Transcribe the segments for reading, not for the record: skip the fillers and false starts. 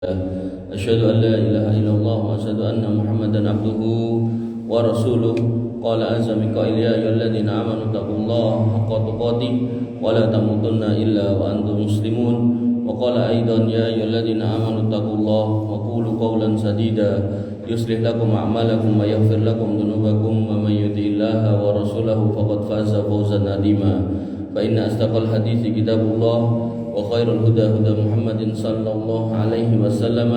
أشهد أن لا إله إلا الله وأشهد أن محمدا عبده ورسوله قال عز من قائل يا أيها الذين آمنوا اتقوا الله حق تقاته ولا تموتن إلا وأنتم مسلمون وقال أيضا يا أيها الذين آمنوا اتقوا الله وقولوا قولا سديدا يصلح لكم أعمالكم ويغفر لكم ذنوبكم ومن يطع الله ورسوله فقد فاز فوزا عظيما فإن أصدق الحديث كتاب الله وخير الهدى هدى محمد صلى الله عليه وسلم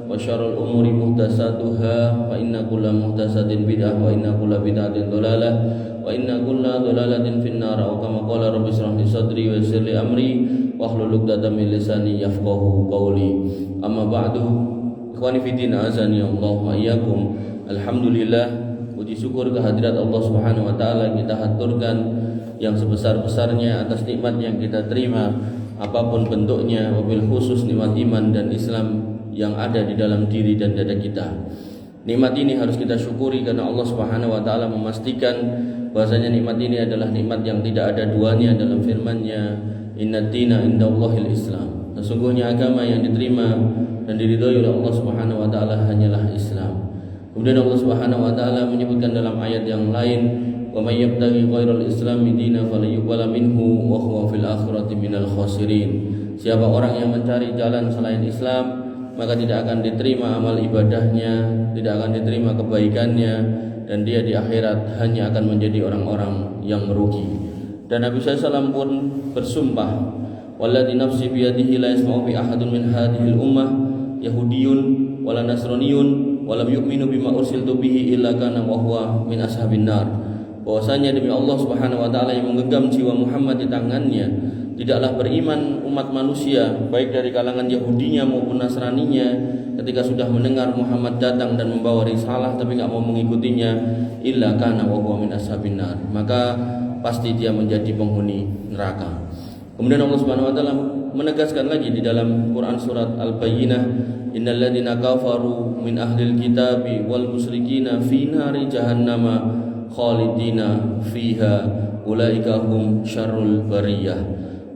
وشر الأمور محدثاتها فإن كل محدثة بدعة وإن كل بدعة ضلالة وإن كل ضلالة في النار أو كما قال رب اشرح لي صدري ويسر لي أمري واحلل عقدة من لساني يفقهوا قولي أما بعد ikhwani fillah azani Allah wa iyyakum. Alhamdulillah, puji syukur kehadirat Allah Subhanahu wa taala kita haturkan yang sebesar-besarnya atas nikmat yang kita terima apapun bentuknya, wabil khusus nikmat iman dan Islam yang ada di dalam diri dan dada kita. Nikmat ini harus kita syukuri karena Allah Subhanahu wa taala memastikan bahwasanya nikmat ini adalah nikmat yang tidak ada duanya dalam firman-Nya, "Innad dina indallahil Islam." Sesungguhnya agama yang diterima dan diridhoi oleh Allah Subhanahu wa taala hanyalah Islam. Kemudian Allah Subhanahu wa taala menyebutkan dalam ayat yang lain, "Wa may yabtaghi ghairal islami dinan falyuqbal minhu wa huwa fil akhirati minal khasirin." Siapa orang yang mencari jalan selain Islam, maka tidak akan diterima amal ibadahnya, tidak akan diterima kebaikannya, dan dia di akhirat hanya akan menjadi orang-orang yang merugi. Dan Nabi SAW pun bersumpah, "Walladzi nafsi biyadihi la yasma'u bi ahadun min hadhil ummah Yahudiyun wala Nasraniyun walam yu'minu bima ursiltu bihi illa kana wa huwa min ashabin nar." Bahwasanya demi Allah Subhanahu wa taala yang menggenggam jiwa Muhammad di tangannya, tidaklah beriman umat manusia baik dari kalangan Yahudinya maupun Nasraninya ketika sudah mendengar Muhammad datang dan membawa risalah tapi enggak mau mengikutinya, illa kana wa huwa min ashabin nar, maka pasti dia menjadi penghuni neraka. Kemudian Allah Subhanahu wa taala menegaskan lagi di dalam Quran surat Al-Bayyinah, "Innal ladzina kafaru min ahlil kitabi wal musyrikina fi nari jahannama khalidina fiha ulaika hum syarrul bariyah."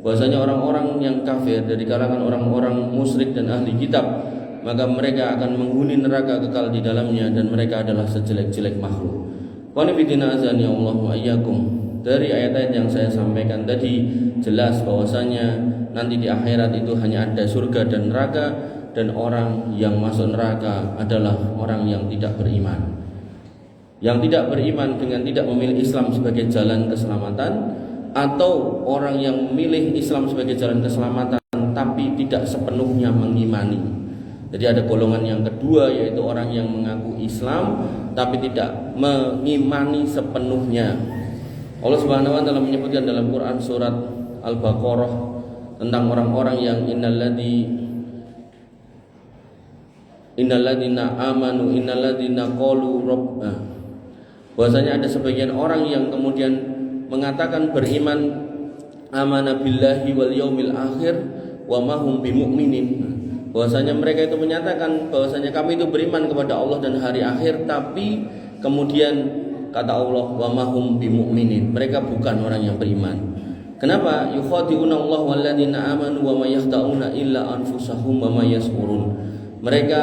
Bahwasanya orang-orang yang kafir dari kalangan orang-orang musyrik dan ahli kitab, maka mereka akan menghuni neraka kekal di dalamnya dan mereka adalah sejelek-jelek makhluk. Wa nabiyina azani Allah wa iyyakum. Dari ayat-ayat yang saya sampaikan tadi jelas bahwasanya nanti di akhirat itu hanya ada surga dan neraka, dan orang yang masuk neraka adalah orang yang tidak beriman. Yang tidak beriman dengan tidak memilih Islam sebagai jalan keselamatan, atau orang yang memilih Islam sebagai jalan keselamatan tapi tidak sepenuhnya mengimani. Jadi ada golongan yang kedua, yaitu orang yang mengaku Islam tapi tidak mengimani sepenuhnya. Allah Subhanahu wa taala menyebutkan dalam Quran surat Al-Baqarah tentang orang-orang yang innalladzina amanu innalladzina qalu rabbana. Bahwasanya ada sebagian orang yang kemudian mengatakan beriman amana billahi wal yaumil akhir wa ma hum bimumin. Bahwasanya mereka itu menyatakan bahwasanya kami itu beriman kepada Allah dan hari akhir, tapi kemudian kata Allah, wa mahum bimu'minin, mereka bukan orang yang beriman. Kenapa? Yukhadi'una Allah walladzina amanu wa may yakhda'una illa anfusahum wa may yash'urun. Mereka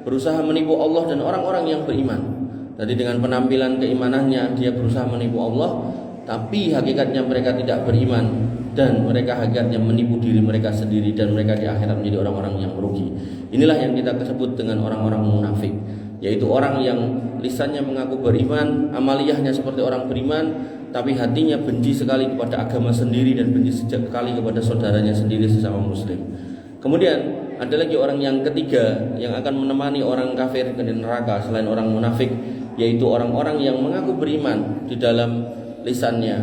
berusaha menipu Allah dan orang-orang yang beriman. Jadi dengan penampilan keimanannya dia berusaha menipu Allah, tapi hakikatnya mereka tidak beriman, dan mereka hakikatnya menipu diri mereka sendiri, dan mereka di akhirat menjadi orang-orang yang merugi. Inilah yang kita sebut dengan orang-orang munafik, yaitu orang yang lisannya mengaku beriman, amaliyahnya seperti orang beriman, tapi hatinya benci sekali kepada agama sendiri dan benci sekali kepada saudaranya sendiri sesama muslim. Kemudian ada lagi orang yang ketiga yang akan menemani orang kafir ke neraka selain orang munafik, yaitu orang-orang yang mengaku beriman di dalam lisannya,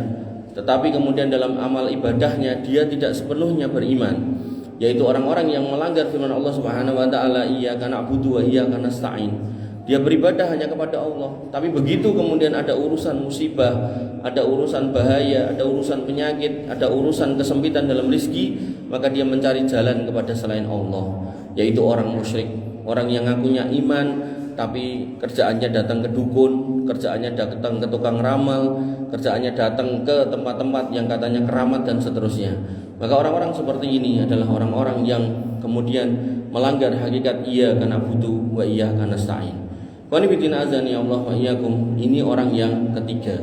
tetapi kemudian dalam amal ibadahnya dia tidak sepenuhnya beriman, yaitu orang-orang yang melanggar firman Allah Subhanahu wa taala, "Iyyaka na'budu wa iyyaka nasta'in." Dia beribadah hanya kepada Allah, tapi begitu kemudian ada urusan musibah, ada urusan bahaya, ada urusan penyakit, ada urusan kesempitan dalam rezeki, maka dia mencari jalan kepada selain Allah, yaitu orang musyrik, orang yang ngakunya iman tapi kerjaannya datang ke dukun, kerjaannya datang ke tukang ramal, kerjaannya datang ke tempat-tempat yang katanya keramat dan seterusnya. Maka orang-orang seperti ini adalah orang-orang yang kemudian melanggar hakikat iyyaka na'budu wa iyyaka nasta'in. Wa nibtina azani Allah wa iyyakum, ini orang yang ketiga.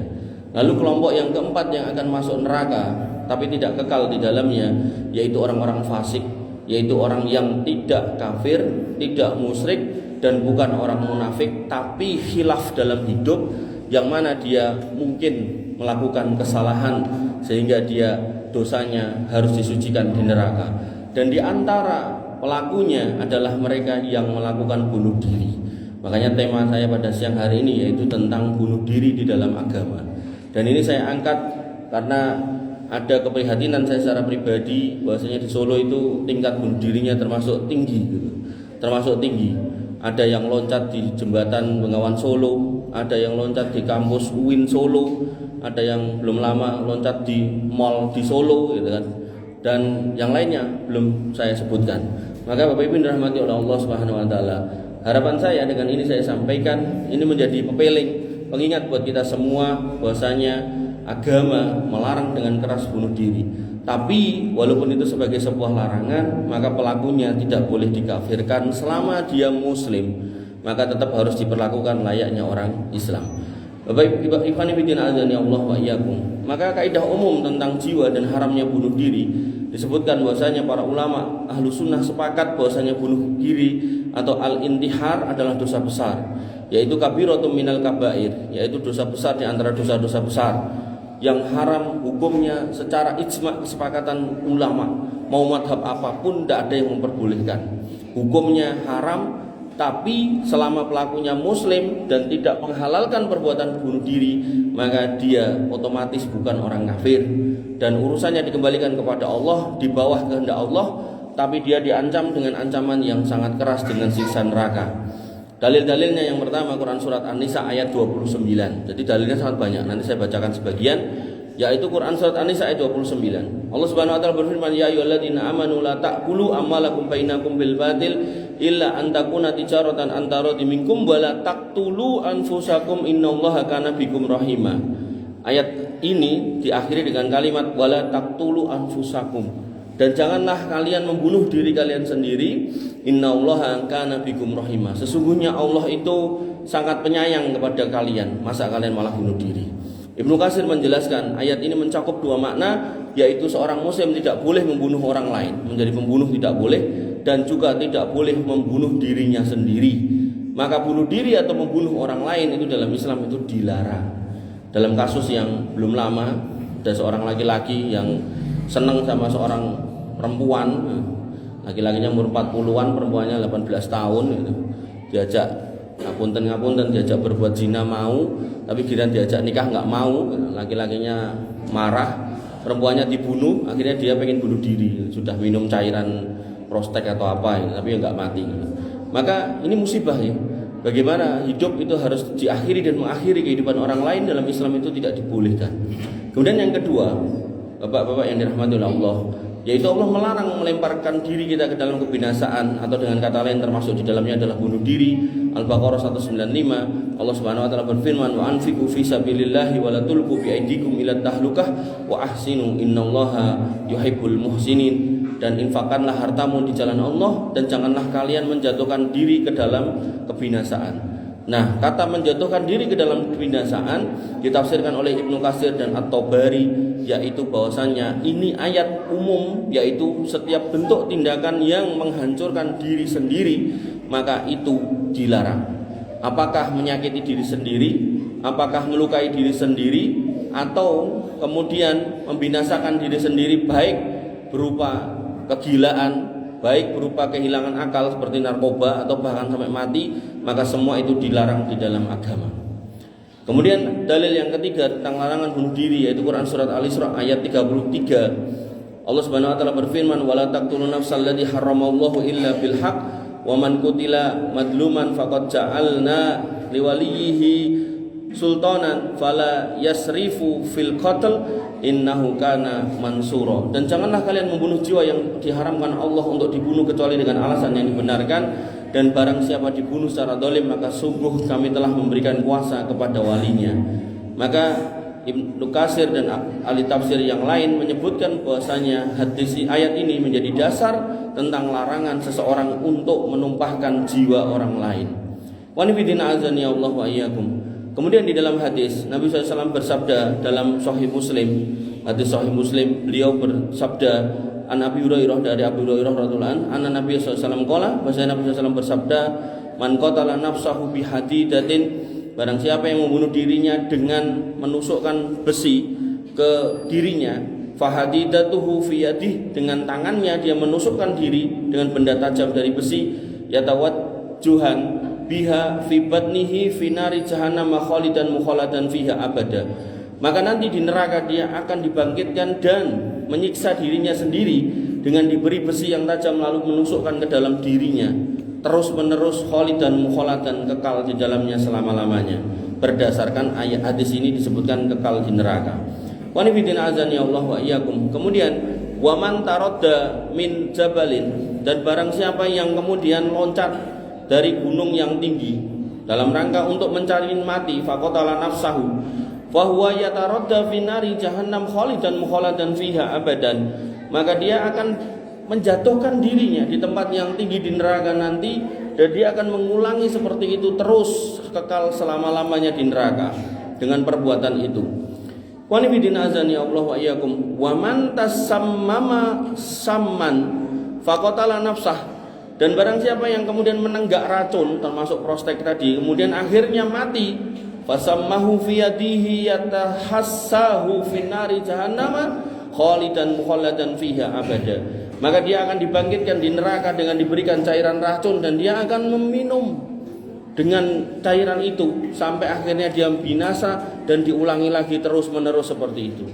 Lalu kelompok yang keempat yang akan masuk neraka tapi tidak kekal di dalamnya, yaitu orang-orang fasik, yaitu orang yang tidak kafir, tidak musyrik, dan bukan orang munafik, tapi khilaf dalam hidup, yang mana dia mungkin melakukan kesalahan sehingga dia dosanya harus disucikan di neraka. Dan di antara pelakunya adalah mereka yang melakukan bunuh diri. Makanya tema saya pada siang hari ini yaitu tentang bunuh diri di dalam agama. Dan ini saya angkat karena ada keprihatinan saya secara pribadi bahwasanya di Solo itu tingkat bunuh dirinya termasuk tinggi gitu. Termasuk tinggi. Ada yang loncat di jembatan Bengawan Solo, ada yang loncat di kampus UIN Solo, ada yang belum lama loncat di mall di Solo gitu kan. Dan yang lainnya belum saya sebutkan. Maka Bapak Ibu dirahmati oleh Allah Subhanahu wa taala, harapan saya dengan ini saya sampaikan, ini menjadi pepeling, pengingat buat kita semua bahwasanya agama melarang dengan keras bunuh diri. Tapi walaupun itu sebagai sebuah larangan, maka pelakunya tidak boleh dikafirkan selama dia muslim, maka tetap harus diperlakukan layaknya orang Islam. Bapak Ibu Allah wa iyyakum. Maka kaidah umum tentang jiwa dan haramnya bunuh diri disebutkan bahwasanya para ulama ahlu sunnah sepakat bahwasanya bunuh diri atau al-intihar adalah dosa besar, yaitu kabiratun minal kabair, yaitu dosa besar di antara dosa-dosa besar yang haram hukumnya secara ijma kesepakatan ulama, mau madhab apapun tidak ada yang memperbolehkan, hukumnya haram. Tapi selama pelakunya muslim dan tidak menghalalkan perbuatan bunuh diri, maka dia otomatis bukan orang kafir dan urusannya dikembalikan kepada Allah di bawah kehendak Allah, tapi dia diancam dengan ancaman yang sangat keras dengan siksa neraka. Dalil-dalilnya yang pertama Quran surat An-Nisa ayat 29. Jadi dalilnya sangat banyak, nanti saya bacakan sebagian, yaitu Quran surat An-Nisa ayat 29. Allah Subhanahu wa taala berfirman, ya ayyuhalladzina amanu la ta'kulu amwalakum bainakum bil batil illa an takuna tijaratan antara minkum wa la taqtulu anfusakum innallaha kana bikum rahima. Ayat ini diakhiri dengan kalimat wala taqtulu anfusakum, dan janganlah kalian membunuh diri kalian sendiri, innallaha kana bikum rahima. Sesungguhnya Allah itu sangat penyayang kepada kalian, masa kalian malah bunuh diri. Ibnu Katsir menjelaskan ayat ini mencakup dua makna, yaitu seorang muslim tidak boleh membunuh orang lain, menjadi pembunuh tidak boleh, dan juga tidak boleh membunuh dirinya sendiri. Maka bunuh diri atau membunuh orang lain itu dalam Islam itu dilarang. Dalam kasus yang belum lama, ada seorang laki-laki yang senang sama seorang perempuan, laki-lakinya umur 40-an, perempuannya 18 tahun gitu. Diajak ngapunten diajak berbuat zina mau, tapi giliran diajak nikah nggak mau, laki-lakinya marah, perempuannya dibunuh, akhirnya dia pengen bunuh diri, sudah minum cairan prostek atau apa, tapi nggak mati. Maka ini musibah ya. Bagaimana hidup itu harus diakhiri dan mengakhiri kehidupan orang lain dalam Islam itu tidak dibolehkan. Kemudian yang kedua, Bapak-bapak yang dirahmati oleh Allah, yaitu Allah melarang melemparkan diri kita ke dalam kebinasaan, atau dengan kata lain termasuk di dalamnya adalah bunuh diri. Al-Baqarah 195, Allah Subhanahu wa taala berfirman, wa anfiqu fi sabilillahi wa la tulqu bi aydikum ila tahlukah wa ahsinu innallaha yuhibbul muhsinin. Dan infakkanlah hartamu di jalan Allah, dan janganlah kalian menjatuhkan diri ke dalam kebinasaan. Nah, kata menjatuhkan diri ke dalam kebinasaan ditafsirkan oleh Ibnu Katsir dan At-Tabari, yaitu bahwasanya ini ayat umum, yaitu setiap bentuk tindakan yang menghancurkan diri sendiri maka itu dilarang. Apakah menyakiti diri sendiri, apakah melukai diri sendiri, atau kemudian membinasakan diri sendiri, baik berupa kegilaan, baik berupa kehilangan akal seperti narkoba, atau bahkan sampai mati, maka semua itu dilarang di dalam agama. Kemudian dalil yang ketiga tentang larangan bunuh diri, yaitu Quran surat Al-Isra ayat 33. Allah Subhanahu wa taala berfirman, wala taqtulun nafsal ladzi haramallahu illa bil haqq wa man qutila madluman faqad ja'alna liwaliyhi sultanan fala yasrifu fil qatl innahu kana mansura. Dan janganlah kalian membunuh jiwa yang diharamkan Allah untuk dibunuh kecuali dengan alasan yang dibenarkan, dan barang siapa dibunuh secara zalim maka sungguh kami telah memberikan kuasa kepada walinya. Maka Ibnu Katsir dan ahli tafsir yang lain menyebutkan bahwasanya hadis ayat ini menjadi dasar tentang larangan seseorang untuk menumpahkan jiwa orang lain. Wa nabiyina azani Allah wa iyyakum. Kemudian di dalam hadis Nabi SAW bersabda dalam Sahih Muslim, hadis Sahih Muslim, beliau bersabda an Abi Hurairah, dari Abu Hurairah radhiyallahu anhu, Nabi SAW qala, bahwasanya Nabi SAW bersabda, man qatala nafsahu bihadidatin, barang siapa yang membunuh dirinya dengan menusukkan besi ke dirinya, fahadidatuhu fi yadihi, dengan tangannya dia menusukkan diri dengan benda tajam dari besi, yatawajjuhan biha fi batnihi fi nari jahannam khalidan mukhaladan fiha abada, maka nanti di neraka dia akan dibangkitkan dan menyiksa dirinya sendiri dengan diberi besi yang tajam lalu menusukkan ke dalam dirinya terus menerus khalidan mukhaladan, kekal di dalamnya selama-lamanya. Berdasarkan ayat hadis ini disebutkan kekal di neraka. Wa nabiyina azani Allah wa iyyakum. Kemudian wa man taradda min jabalin, dan barang siapa yang kemudian loncat dari gunung yang tinggi dalam rangka untuk mencari mati, faqatala nafsahu fa huwa yataradda fi nari jahannam khalidan mukhaladan fiha abadan, maka dia akan menjatuhkan dirinya di tempat yang tinggi di neraka nanti, dan dia akan mengulangi seperti itu terus kekal selama-lamanya di neraka dengan perbuatan itu. Wa nabiyina azani Allah wa iyyakum. Wa man tasammama samman faqatala nafsah, dan barang siapa yang kemudian menenggak racun termasuk prostek tadi kemudian akhirnya mati, fasammahu fi yadihi yatahassahu fi nari jahannam khalidan mukhalladan fiha abada, maka dia akan dibangkitkan di neraka dengan diberikan cairan racun dan dia akan meminum dengan cairan itu sampai akhirnya dia binasa dan diulangi lagi terus menerus seperti itu.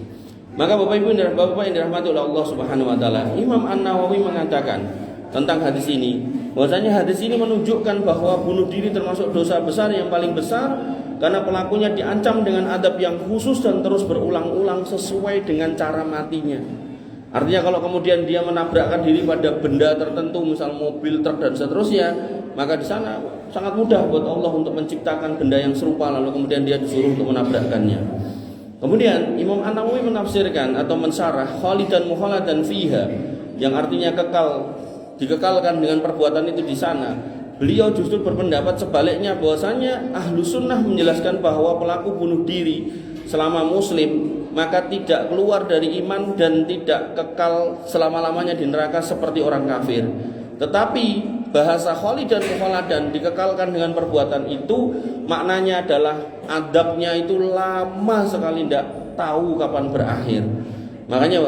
Maka Bapak Ibu yang dirahmati oleh Allah Subhanahu wa taala, Imam An-Nawawi mengatakan tentang hadis ini, bahwasanya hadis ini menunjukkan bahwa bunuh diri termasuk dosa besar yang paling besar, karena pelakunya diancam dengan adab yang khusus dan terus berulang-ulang sesuai dengan cara matinya. Artinya kalau kemudian dia menabrakkan diri pada benda tertentu, misal mobil, truk dan seterusnya, maka di sana sangat mudah buat Allah untuk menciptakan benda yang serupa lalu kemudian dia disuruh untuk menabrakkannya. Kemudian Imam An-Nawawi menafsirkan atau mensyarah khalidan mukhaladan fiha, yang artinya kekal, dikekalkan dengan perbuatan itu di sana. Beliau justru berpendapat sebaliknya, bahwasanya ahlu sunnah menjelaskan bahwa pelaku bunuh diri selama muslim maka tidak keluar dari iman dan tidak kekal selama-lamanya di neraka seperti orang kafir. Tetapi bahasa khalidan mukhaladan, dikekalkan dengan perbuatan itu, maknanya adalah adabnya itu lama sekali, tidak tahu kapan berakhir. Makanya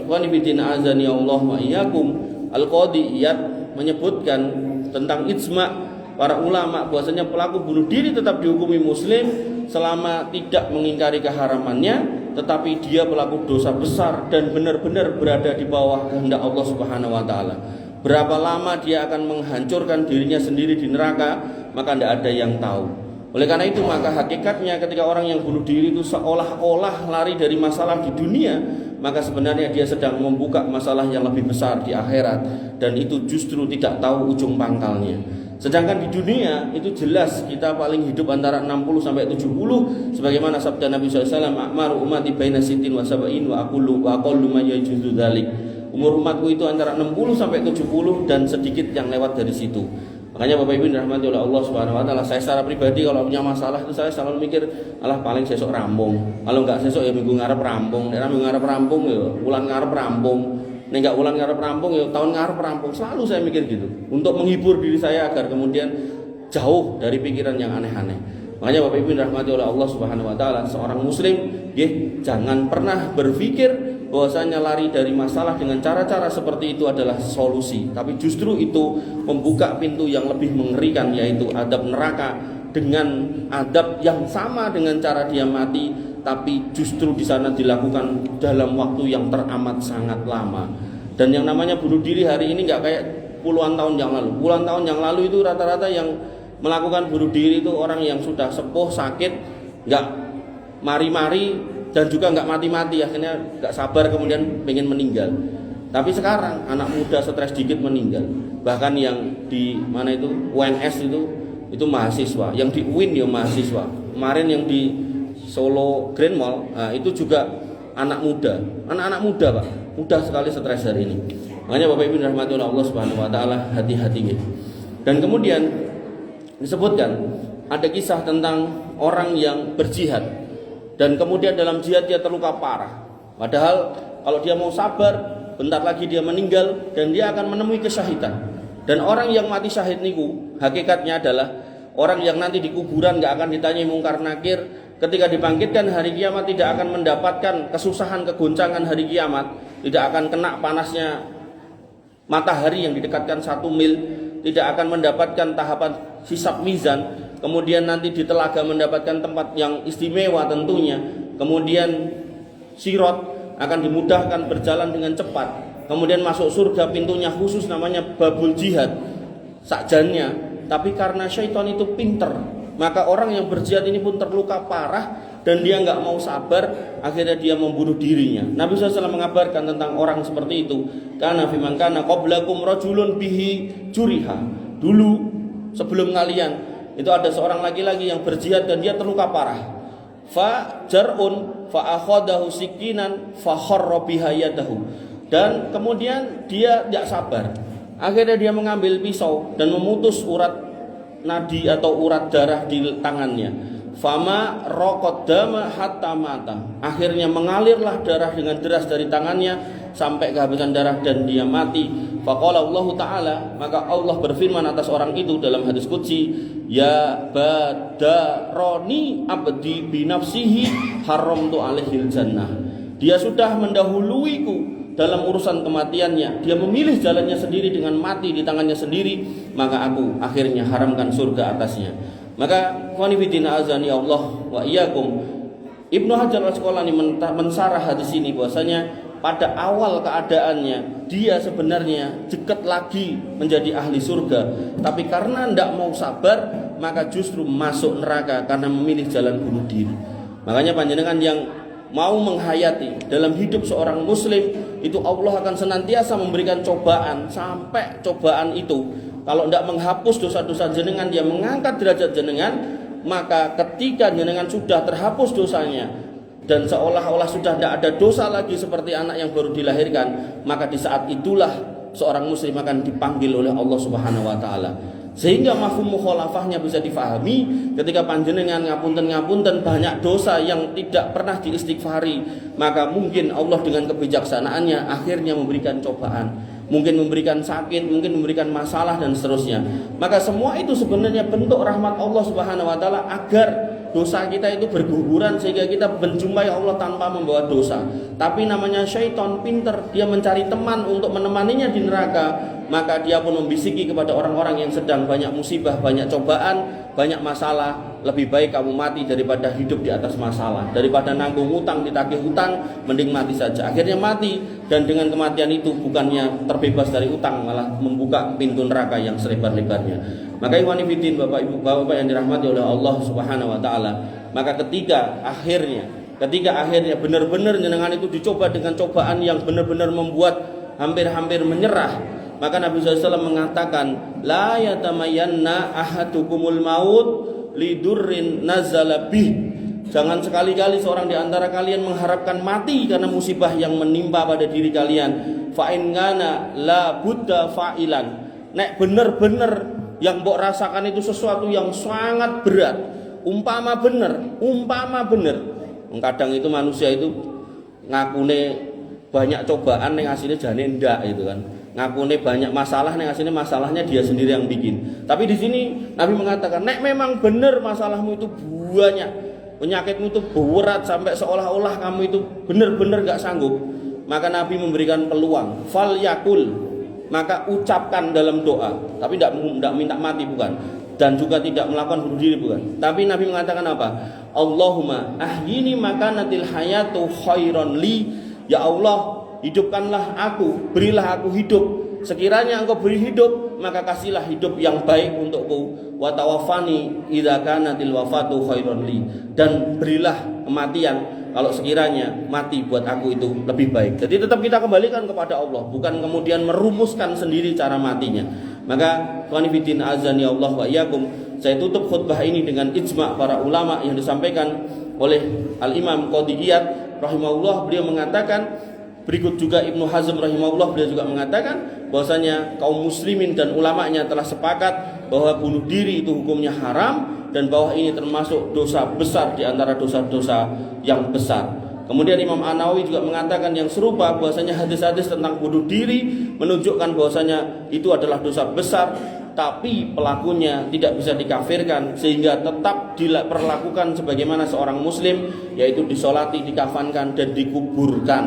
wa nabiyina azani Allah wa iyyakum, Al-Qadhi Iyad menyebutkan tentang ijma' para ulama bahwasanya pelaku bunuh diri tetap dihukumi muslim selama tidak mengingkari keharamannya, tetapi dia pelaku dosa besar dan benar-benar berada di bawah kehendak Allah Subhanahu wa taala. Berapa lama dia akan menghancurkan dirinya sendiri di neraka, maka tidak ada yang tahu. Oleh karena itu, maka hakikatnya ketika orang yang bunuh diri itu seolah-olah lari dari masalah di dunia, maka sebenarnya dia sedang membuka masalah yang lebih besar di akhirat, dan itu justru tidak tahu ujung pangkalnya. Sedangkan di dunia itu jelas kita paling hidup antara 60 sampai 70, sebagaimana sabda Nabi SAW, "A'maru ummati baina sittin wa sab'in wa aqallu ma yajuzu dzalik." Umur umatku itu antara 60 sampai 70 dan sedikit yang lewat dari situ. Makanya Bapak Ibu dirahmati oleh Allah Subhanahu wa taala, saya secara pribadi kalau punya masalah itu saya selalu mikir, alah paling sesuk rampung. Kalau enggak sesuk ya minggu ngarep rampung. Nek minggu ngarep rampung ya wulan ngarep rampung. Nek enggak wulan ngarep rampung ya tahun ngarep rampung. Selalu saya mikir gitu untuk menghibur diri saya agar kemudian jauh dari pikiran yang aneh-aneh. Makanya Bapak Ibu dirahmati oleh Allah Subhanahu wa taala, seorang muslim jangan pernah berpikir bahwasanya lari dari masalah dengan cara-cara seperti itu adalah solusi, tapi justru itu membuka pintu yang lebih mengerikan, yaitu adab neraka dengan adab yang sama dengan cara dia mati, tapi justru di sana dilakukan dalam waktu yang teramat sangat lama. Dan yang namanya bunuh diri hari ini nggak kayak puluhan tahun yang lalu. Puluhan tahun yang lalu itu rata-rata yang melakukan bunuh diri itu orang yang sudah sepuh, sakit, nggak mari-mari, dan juga nggak mati-mati, akhirnya nggak sabar kemudian pengen meninggal. Tapi sekarang anak muda stres dikit meninggal. Bahkan yang di mana itu UNS itu mahasiswa, yang di UIN ya mahasiswa. Kemarin yang di Solo Grand Mall, nah, itu juga anak muda, anak-anak muda Pak, mudah sekali stres hari ini. Makanya Bapak Ibu dirahmati oleh Allah Subhanahu Wa Taala, hati-hati. Dan kemudian disebutkan ada kisah tentang orang yang berjihad dan kemudian dalam jihad dia terluka parah. Padahal kalau dia mau sabar, bentar lagi dia meninggal dan dia akan menemui kesyahidan. Dan orang yang mati syahid niku hakikatnya adalah orang yang nanti di kuburan gak akan ditanyai mungkar nakir. Ketika dibangkitkan hari kiamat tidak akan mendapatkan kesusahan, kegoncangan hari kiamat, tidak akan kena panasnya matahari yang didekatkan 1 mil, tidak akan mendapatkan tahapan hisab mizan, kemudian nanti di telaga mendapatkan tempat yang istimewa tentunya, kemudian sirat akan dimudahkan berjalan dengan cepat, kemudian masuk surga pintunya khusus namanya babul jihad sakjannya. Tapi karena syaitan itu pinter, maka orang yang berjihad ini pun terluka parah dan dia nggak mau sabar, akhirnya dia membunuh dirinya. Nabi SAW mengabarkan tentang orang seperti itu, kana fiman kana qablakum rajulun bihi juriha. Dulu sebelum kalian itu ada seorang laki-laki yang berjihad dan dia terluka parah. Fa jar'un fa akhadahu sikinan fa kharra biha yadahu. Dan kemudian dia tidak sabar. Akhirnya dia mengambil pisau dan memutus urat nadi atau urat darah di tangannya. Fama raqad dama hatta mata. Akhirnya mengalirlah darah dengan deras dari tangannya sampai kehabisan darah dan dia mati. Faqala Allah Ta'ala, maka Allah berfirman atas orang itu dalam hadis qudsi, ya badaroni abdi binafsihi haramtu alaihil jannah. Dia sudah mendahuluiku dalam urusan kematiannya, dia memilih jalannya sendiri dengan mati di tangannya sendiri, maka aku akhirnya haramkan surga atasnya. Maka wanifidina azani Allah wa iyyakum, Ibnu Hajar Al-Asqalani mensarah hadis ini bahwasanya pada awal keadaannya dia sebenarnya dekat lagi menjadi ahli surga, tapi karena tidak mau sabar maka justru masuk neraka karena memilih jalan bunuh diri. Makanya panjenengan yang mau menghayati dalam hidup seorang muslim itu Allah akan senantiasa memberikan cobaan, sampai cobaan itu kalau tidak menghapus dosa-dosa jenengan, dia mengangkat derajat jenengan, maka ketika jenengan sudah terhapus dosanya dan seolah-olah sudah tidak ada dosa lagi seperti anak yang baru dilahirkan, maka di saat itulah seorang muslim akan dipanggil oleh Allah Subhanahu Wa Taala. Sehingga mafhum mukhalafahnya bisa difahami ketika panjenengan ngapunten banyak dosa yang tidak pernah diistighfari, maka mungkin Allah dengan kebijaksanaannya akhirnya memberikan cobaan, mungkin memberikan sakit, mungkin memberikan masalah dan seterusnya. Maka semua itu sebenarnya bentuk rahmat Allah Subhanahu Wa Taala agar dosa kita itu berguguran sehingga kita menjumpai Allah tanpa membawa dosa. Tapi namanya syaitan pinter, dia mencari teman untuk menemaninya di neraka, maka dia pun membisiki kepada orang-orang yang sedang banyak musibah, banyak cobaan, banyak masalah, lebih baik kamu mati daripada hidup di atas masalah, daripada nanggung hutang, ditagih hutang, mending mati saja. Akhirnya mati, dan dengan kematian itu bukannya terbebas dari hutang, malah membuka pintu neraka yang selebar-lebarnya. Maka ikhwani fillah, Bapak Ibu, Bapak yang dirahmati oleh Allah Subhanahu Wa Taala, maka ketika akhirnya benar-benar jenengan itu dicoba dengan cobaan yang benar-benar membuat hampir-hampir menyerah, maka Nabi SAW mengatakan, la yatamayanna ahadukumul maut lidurrin nazala bih. Jangan sekali-kali seorang di antara kalian mengharapkan mati karena musibah yang menimpa pada diri kalian. Fa in kana la budda fa'ilan. Nek bener-bener yang mbok rasakan itu sesuatu yang sangat berat, umpama bener. Kadang itu manusia itu ngakune banyak cobaan yang hasilnya jane ndak itu kan. Ngakune banyak masalah yang hasilnya masalahnya dia sendiri yang bikin. Tapi di sini Nabi mengatakan, nek memang bener masalahmu itu banyak, penyakitmu itu berat sampai seolah-olah kamu itu bener-bener gak sanggup, maka Nabi memberikan peluang, fal yakul, maka ucapkan dalam doa, tapi tidak minta mati bukan, dan juga tidak melakukan bunuh diri bukan. Tapi Nabi mengatakan apa? Allahumma ahyini makanatil hayatu khairan li. Ya Allah, hidupkanlah aku, berilah aku hidup. Sekiranya engkau beri hidup, maka kasihlah hidup yang baik untukku. Wa tawaffani idza kanatil wafatu khairan li. Dan berilah kematian kalau sekiranya mati buat aku itu lebih baik. Jadi tetap kita kembalikan kepada Allah, bukan kemudian merumuskan sendiri cara matinya. Maka qanifidin azani Allah wa iyyakum, saya tutup khutbah ini dengan ijma' para ulama yang disampaikan oleh Al-Imam Qadhi Iyad rahimahullah, beliau mengatakan, berikut juga Ibnu Hazm rahimahullah, beliau juga mengatakan bahwasanya kaum muslimin dan ulamanya telah sepakat bahwa bunuh diri itu hukumnya haram dan bahwa ini termasuk dosa besar di antara dosa-dosa yang besar. Kemudian Imam An-Nawawi juga mengatakan yang serupa, bahwasanya hadis-hadis tentang bunuh diri menunjukkan bahwasanya itu adalah dosa besar, tapi pelakunya tidak bisa dikafirkan, sehingga tetap diperlakukan sebagaimana seorang muslim, yaitu disolati, dikafankan dan dikuburkan.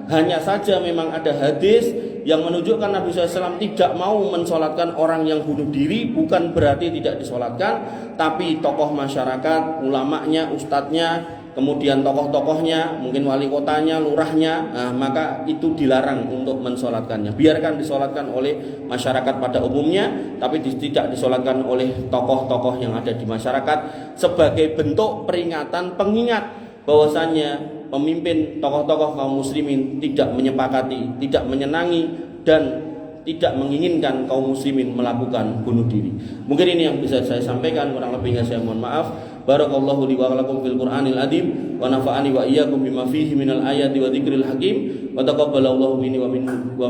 Hanya saja memang ada hadis yang menunjukkan Nabi SAW tidak mau mensolatkan orang yang bunuh diri, bukan berarti tidak disolatkan, tapi tokoh masyarakat, ulamanya, ustadznya, kemudian tokoh-tokohnya, mungkin wali kotanya, lurahnya, maka itu dilarang untuk mensolatkannya. Biarkan disolatkan oleh masyarakat pada umumnya, tapi tidak disolatkan oleh tokoh-tokoh yang ada di masyarakat sebagai bentuk peringatan, pengingat bahwasanya pemimpin tokoh-tokoh kaum muslimin tidak menyepakati, tidak menyenangi dan tidak menginginkan kaum muslimin melakukan bunuh diri. Mungkin ini yang bisa saya sampaikan, kurang lebihnya saya mohon maaf. Barakallahu li wa lakum fil Qur'anil azim wa nafa'ani wa iyyakum bima fihi minal ayati wa dzikril hakim wa taqabbalallahu minni wa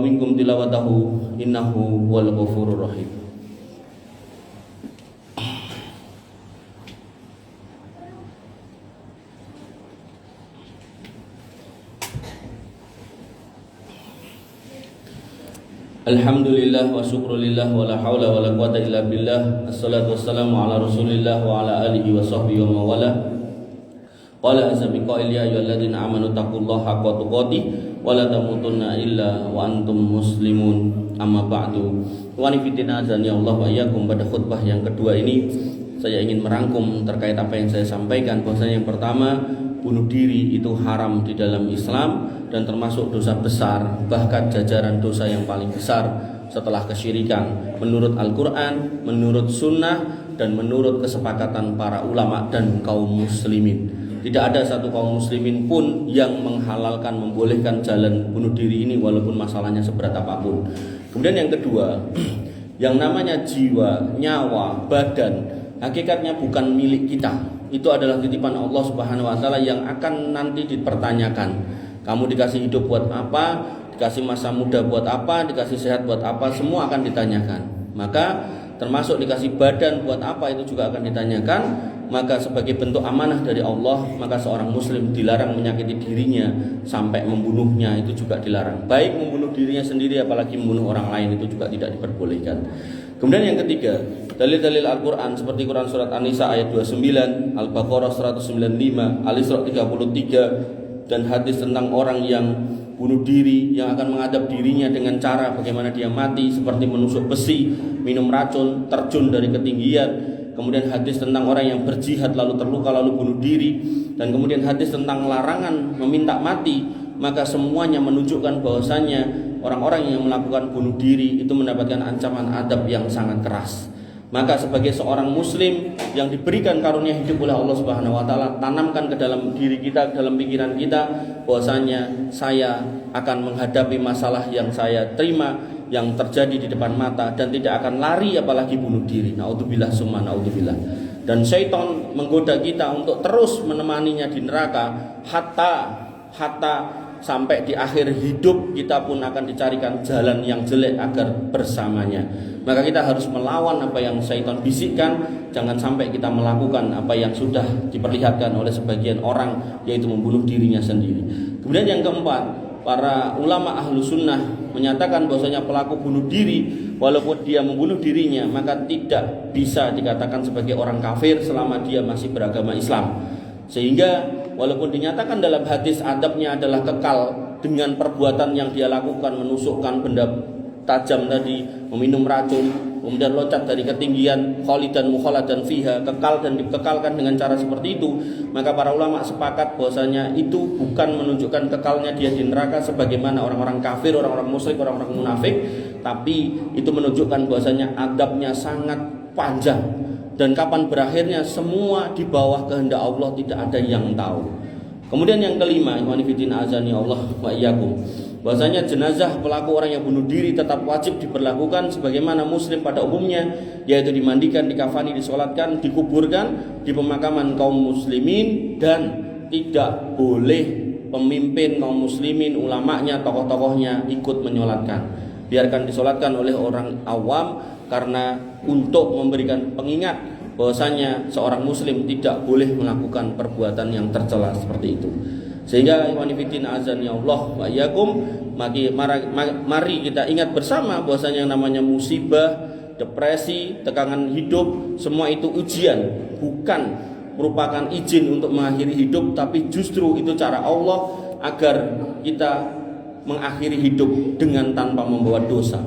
minkum tilawatahu innahu wal ghafurur rahim. Alhamdulillah wa syukrulillah wa la hawla wa la quwata illa billah. Assalatu wassalamu ala rasulillah wa ala alihi wa sahbihi wa mawala. Qala azza bi qail ya ayyuhalladzina amanu taqullaha haqqa tuqatih wa la tamutunna illa wa antum muslimun. Amma ba'du. Wa nifitina azan ya Allah wa iyyakum. Pada khutbah yang kedua ini saya ingin merangkum terkait apa yang saya sampaikan, bahwasanya yang pertama, bunuh diri itu haram di dalam Islam dan termasuk dosa besar, bahkan jajaran dosa yang paling besar setelah kesyirikan menurut Al-Quran, menurut sunnah, dan menurut kesepakatan para ulama dan kaum muslimin. Tidak ada satu kaum muslimin pun yang menghalalkan, membolehkan jalan bunuh diri ini walaupun masalahnya seberat apapun. Kemudian yang kedua, yang namanya jiwa, nyawa, badan, hakikatnya bukan milik kita. Itu adalah titipan Allah Subhanahu wa taala yang akan nanti dipertanyakan. Kamu dikasih hidup buat apa? Dikasih masa muda buat apa? Dikasih sehat buat apa? Semua akan ditanyakan. Maka termasuk dikasih badan buat apa, itu juga akan ditanyakan. Maka sebagai bentuk amanah dari Allah, maka seorang muslim dilarang menyakiti dirinya sampai membunuhnya, itu juga dilarang. Baik membunuh dirinya sendiri, apalagi membunuh orang lain, itu juga tidak diperbolehkan. Kemudian yang ketiga, dalil-dalil Al-Quran seperti Quran Surat An-Nisa ayat 29, Al-Baqarah 195, Al-Isra 33, dan hadis tentang orang yang bunuh diri, yang akan mengadab dirinya dengan cara bagaimana dia mati, seperti menusuk besi, minum racun, terjun dari ketinggian. Kemudian hadis tentang orang yang berjihad lalu terluka lalu bunuh diri, dan kemudian hadis tentang larangan meminta mati. Maka semuanya menunjukkan bahwasannya orang-orang yang melakukan bunuh diri itu mendapatkan ancaman adab yang sangat keras. Maka sebagai seorang muslim yang diberikan karunia hidup oleh Allah Subhanahu wa taala, tanamkan ke dalam diri kita, dalam pikiran kita, bahwasanya saya akan menghadapi masalah yang saya terima, yang terjadi di depan mata, dan tidak akan lari apalagi bunuh diri. Naudzubillah summa naudzubillah. Dan syaitan menggoda kita untuk terus menemaninya di neraka hatta sampai di akhir hidup kita pun akan dicarikan jalan yang jelek agar bersamanya. Maka kita harus melawan apa yang syaitan bisikkan. Jangan sampai kita melakukan apa yang sudah diperlihatkan oleh sebagian orang, yaitu membunuh dirinya sendiri. Kemudian yang keempat, para ulama ahlu sunnah menyatakan bahwasanya pelaku bunuh diri, walaupun dia membunuh dirinya, maka tidak bisa dikatakan sebagai orang kafir selama dia masih beragama Islam. Sehingga walaupun dinyatakan dalam hadis adabnya adalah kekal dengan perbuatan yang dia lakukan, menusukkan benda tajam tadi, meminum racun, kemudian loncat dari ketinggian, khalidan mukhaladan fiha, kekal dan dikekalkan dengan cara seperti itu, maka para ulama sepakat bahwasanya itu bukan menunjukkan kekalnya dia di neraka sebagaimana orang-orang kafir, orang-orang musyrik, orang-orang munafik, tapi itu menunjukkan bahwasanya adabnya sangat panjang. Dan kapan berakhirnya semua di bawah kehendak Allah, tidak ada yang tahu. Kemudian yang kelima, ikhwan fillah azani Allah wa iyyakum, bahwasanya jenazah pelaku orang yang bunuh diri tetap wajib diperlakukan sebagaimana muslim pada umumnya, yaitu dimandikan, dikafani, disolatkan, dikuburkan di pemakaman kaum muslimin, dan tidak boleh pemimpin kaum muslimin, ulamanya, tokoh-tokohnya ikut menyolatkan. Biarkan disolatkan oleh orang awam, karena untuk memberikan pengingat bahwasanya seorang muslim tidak boleh melakukan perbuatan yang tercela seperti itu. Sehingga ikhwan fillah azani Allah wa iyyakum, mari kita ingat bersama bahwasanya yang namanya musibah, depresi, tekanan hidup, semua itu ujian, bukan merupakan izin untuk mengakhiri hidup, tapi justru itu cara Allah agar kita mengakhiri hidup dengan tanpa membawa dosa.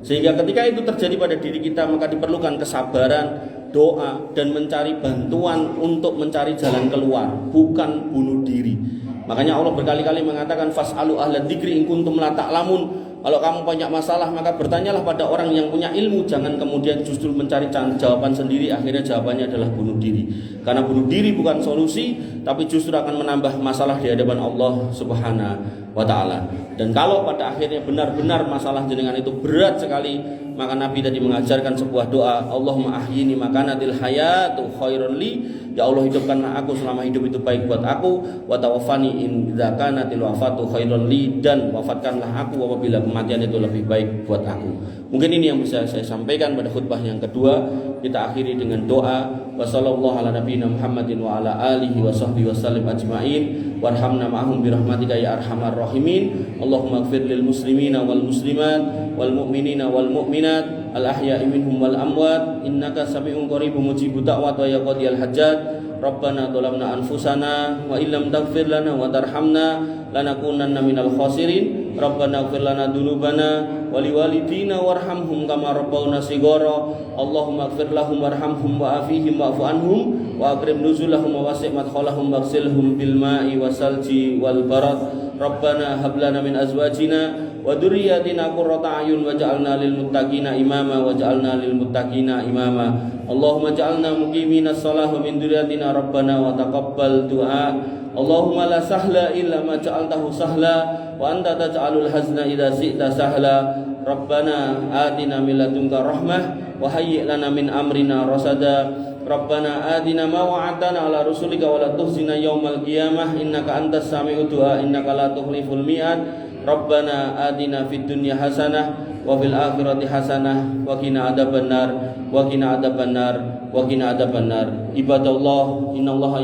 Sehingga ketika itu terjadi pada diri kita, maka diperlukan kesabaran, doa, dan mencari bantuan untuk mencari jalan keluar, bukan bunuh diri. Makanya Allah berkali-kali mengatakan fas'alu ahla dzikri in kuntum la ta'lamun. Kalau kamu banyak masalah, maka bertanyalah pada orang yang punya ilmu. Jangan kemudian justru mencari jawaban sendiri, akhirnya jawabannya adalah bunuh diri. Karena bunuh diri bukan solusi, tapi justru akan menambah masalah di hadapan Allah Subhanahu wa ta'ala. Dan kalau pada akhirnya benar-benar masalah jenengan itu berat sekali, maka Nabi tadi mengajarkan sebuah doa, Allahumma ahyini makanatil hayatu khairun li. Ya Allah, hidupkanlah aku selama hidup itu baik buat aku, wa tawaffani in idza kanatil wafatu khairun li, dan wafatkanlah aku apabila kematian itu lebih baik buat aku. Mungkin ini yang bisa saya sampaikan pada khutbah yang kedua. Kita akhiri dengan doa, wa sallallahu ala nabiyina Muhammadin wa ala alihi wa sahbihi wasallim ajmain, warhamna ma'ahum birahmatika ya arhamar rahimin. Allahumma ighfir lil muslimina wal muslimat wal mu'minina wal mu'minat al ahya'i minhum wal amwat, innaka sami'un qaribun mujibud da'wat wa ya qadiyal hajat. Rabbana dhalamna anfusana wa illam taghfir lana wa tarhamna lanakunanna minal khasirin. Rabbana ighfir lana dzunubana wa liwalidina warhamhum kama rabbawna shighara. Allahumma ighfir lahum warhamhum wa afihim wa'fu anhum wa akrim nuzulahum wa wasi' madkhalahum waghsilhum bil ma'i wasalji wal barad. Rabbana hab lana min azwajina wa dzurriyyatina qurrata a'yun waj'alna lil muttaqina imama waj'alna lil muttaqina imama. Allahumma ja'alna muqiminas shalah wa min dzurriyyatina rabbana wa taqabbal du'a. Allahumma la sahla illa ma ja'altahu sahla wa anta taj'alul hazna idza syi'ta sahla. Rabbana atina min ladunka rahmah wa hayyi' lana min amrina rasada. Rabbana atina ma wa'adtana ala rusulika wa la tukhzina yaumal qiyamah innaka antas sami'ud du'a innaka la tukhliful mi'ad. Rabbana atina fid dunya hasanah wa fil akhirati hasanah wa qina adzabannar wa qina adzabannar wa qina adzabannar. Ibadallah, innallaha